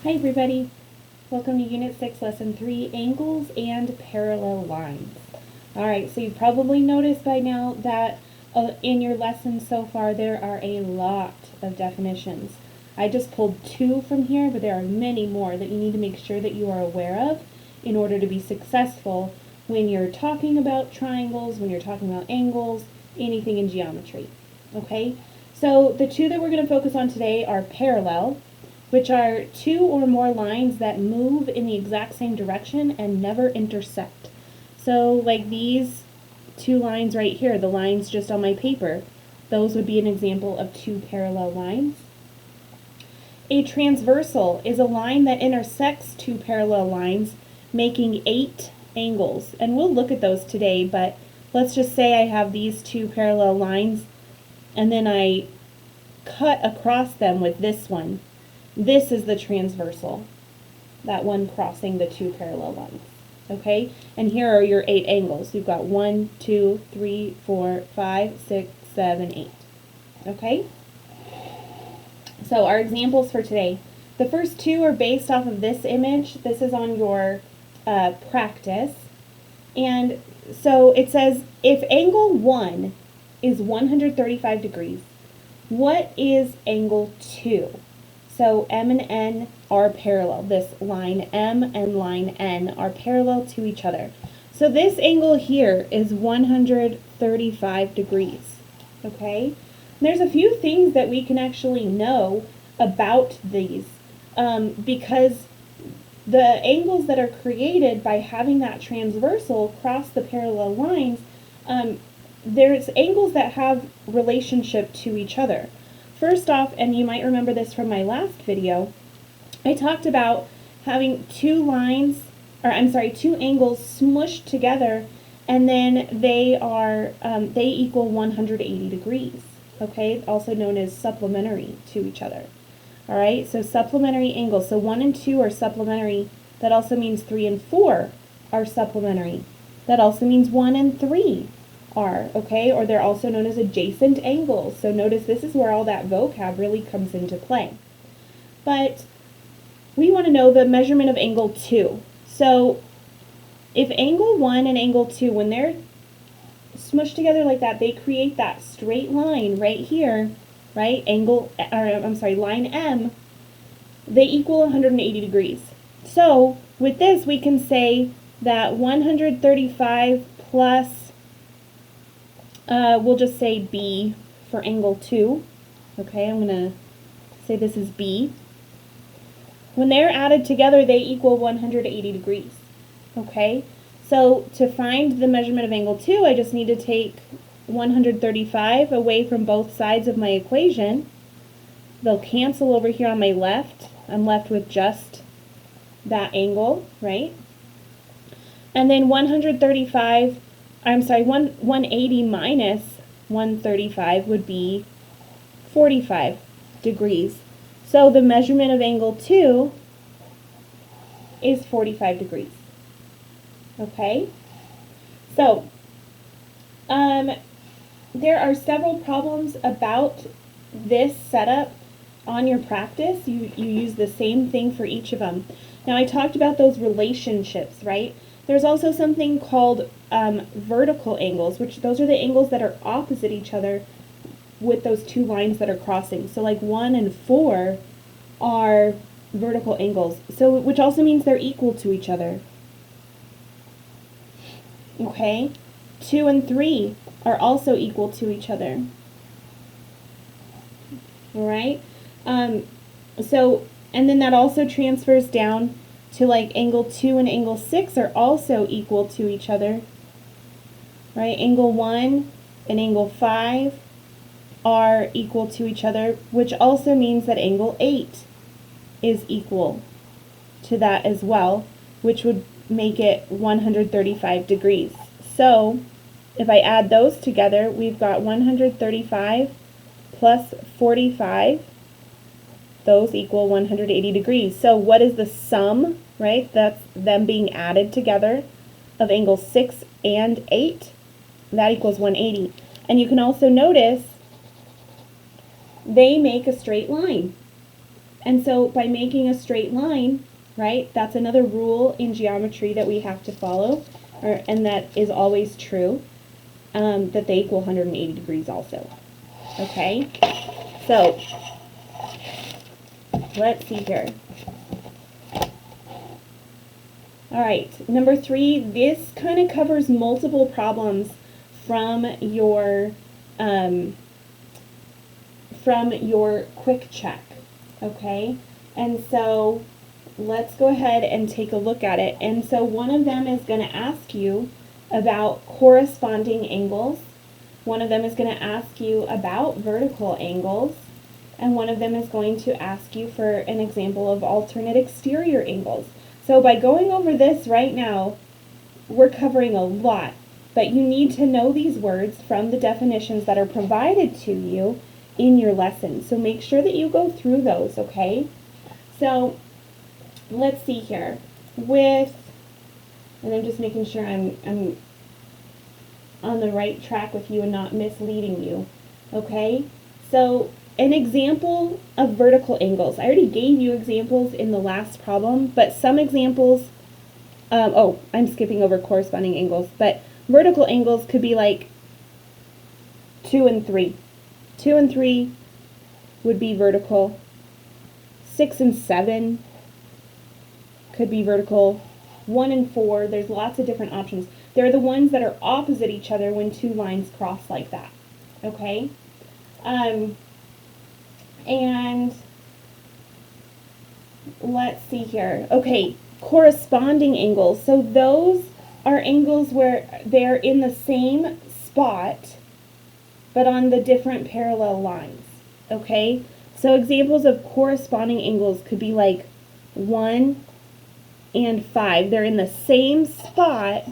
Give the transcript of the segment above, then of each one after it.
Hi everybody, welcome to Unit 6, Lesson 3, Angles and Parallel Lines. Alright, so you've probably noticed by now that in your lesson so far there are a lot of definitions. I just pulled 2 from here, but there are many more that you need to make sure that you are aware of in order to be successful when you're talking about triangles, when you're talking about angles, anything in geometry. Okay, so the 2 that we're going to focus on today are parallel, which are 2 or more lines that move in the exact same direction and never intersect. So like these 2 lines right here, the lines just on my paper, those would be an example of 2 parallel lines. A transversal is a line that intersects 2 parallel lines, making 8 angles. And we'll look at those today, but let's just say I have these 2 parallel lines and then I cut across them with this one. This is the transversal, that one crossing the 2 parallel lines. Okay, and here are your 8 angles. You've got 1, 2, 3, 4, 5, 6, 7, 8. Okay, so our examples for today. The first 2 are based off of this image. This is on your practice. And so it says, if angle 1 is 135 degrees, what is angle 2? So M and N are parallel. This line M and line N are parallel to each other. So this angle here is 135 degrees. Okay? There's a few things that we can actually know about these because the angles that are created by having that transversal cross the parallel lines, there's angles that have relationship to each other. First off, and you might remember this from my last video, I talked about having 2 angles smushed together, and then they equal 180 degrees. Okay, also known as supplementary to each other. All right, so supplementary angles. So 1 and 2 are supplementary. That also means 3 and 4 are supplementary. That also means 1 and 3 are, okay, or they're also known as adjacent angles. So notice this is where all that vocab really comes into play. But we want to know the measurement of angle 2. So if angle 1 and angle 2, when they're smushed together like that, they create that straight line right here, right? Line M, they equal 180 degrees. So with this, we can say that 135 plus we'll just say B for angle 2. Okay, I'm going to say this is B. When they're added together, they equal 180 degrees. Okay, so to find the measurement of angle 2, I just need to take 135 away from both sides of my equation. They'll cancel over here on my left. I'm left with just that angle, right? And then 180 minus 135 would be 45 degrees. So the measurement of angle 2 is 45 degrees. Okay? So, there are several problems about this setup on your practice. You use the same thing for each of them. Now I talked about those relationships, right? There's also something called vertical angles, which those are the angles that are opposite each other with those 2 lines that are crossing. So like 1 and 4 are vertical angles, so which also means they're equal to each other. Okay, 2 and 3 are also equal to each other. All right, so and then that also transfers down to like angle 2 and angle 6 are also equal to each other. Right, angle 1 and angle 5 are equal to each other, which also means that angle 8 is equal to that as well, which would make it 135 degrees. So if I add those together, we've got 135 plus 45. Those equal 180 degrees. So what is the sum, right? That's them being added together of angles 6 and 8. That equals 180. And you can also notice they make a straight line. And so by making a straight line, right, that's another rule in geometry that we have to follow, and that is always true, that they equal 180 degrees also. Okay, so let's see here. All right, number 3, this kind of covers multiple problems from your quick check, okay? And so let's go ahead and take a look at it. And so one of them is going to ask you about corresponding angles. One of them is going to ask you about vertical angles. And one of them is going to ask you for an example of alternate exterior angles. So by going over this right now, we're covering a lot, but you need to know these words from the definitions that are provided to you in your lesson. So make sure that you go through those, okay? So let's see here. And I'm just making sure I'm on the right track with you and not misleading you, okay? So an example of vertical angles. I already gave you examples in the last problem, but some examples, I'm skipping over corresponding angles, but vertical angles could be like 2 and 3. 2 and 3 would be vertical. 6 and 7 could be vertical. 1 and 4, there's lots of different options. They're the ones that are opposite each other when two lines cross like that, okay? And let's see here. Okay, corresponding angles. So those are angles where they're in the same spot, but on the different parallel lines, okay? So examples of corresponding angles could be like 1 and 5. They're in the same spot,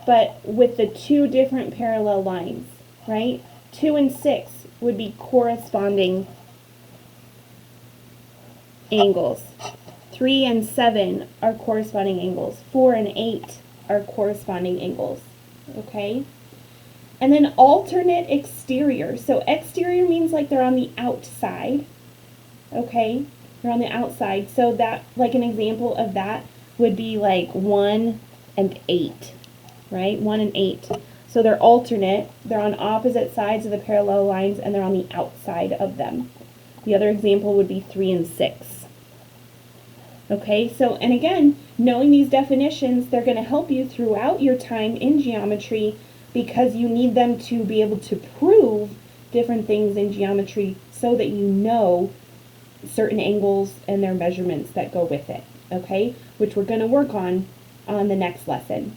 but with the two different parallel lines, right? 2 and 6 would be corresponding angles. 3 and 7 are corresponding angles. 4 and 8 are corresponding angles, okay? And then alternate exterior. So exterior means like they're on the outside, okay? They're on the outside. So that, like an example of that would be like 1 and 8, right? 1 and 8. So they're alternate, they're on opposite sides of the parallel lines, and they're on the outside of them. The other example would be 3 and 6. Okay, so, and again, knowing these definitions, they're going to help you throughout your time in geometry because you need them to be able to prove different things in geometry so that you know certain angles and their measurements that go with it, okay, which we're going to work on the next lesson.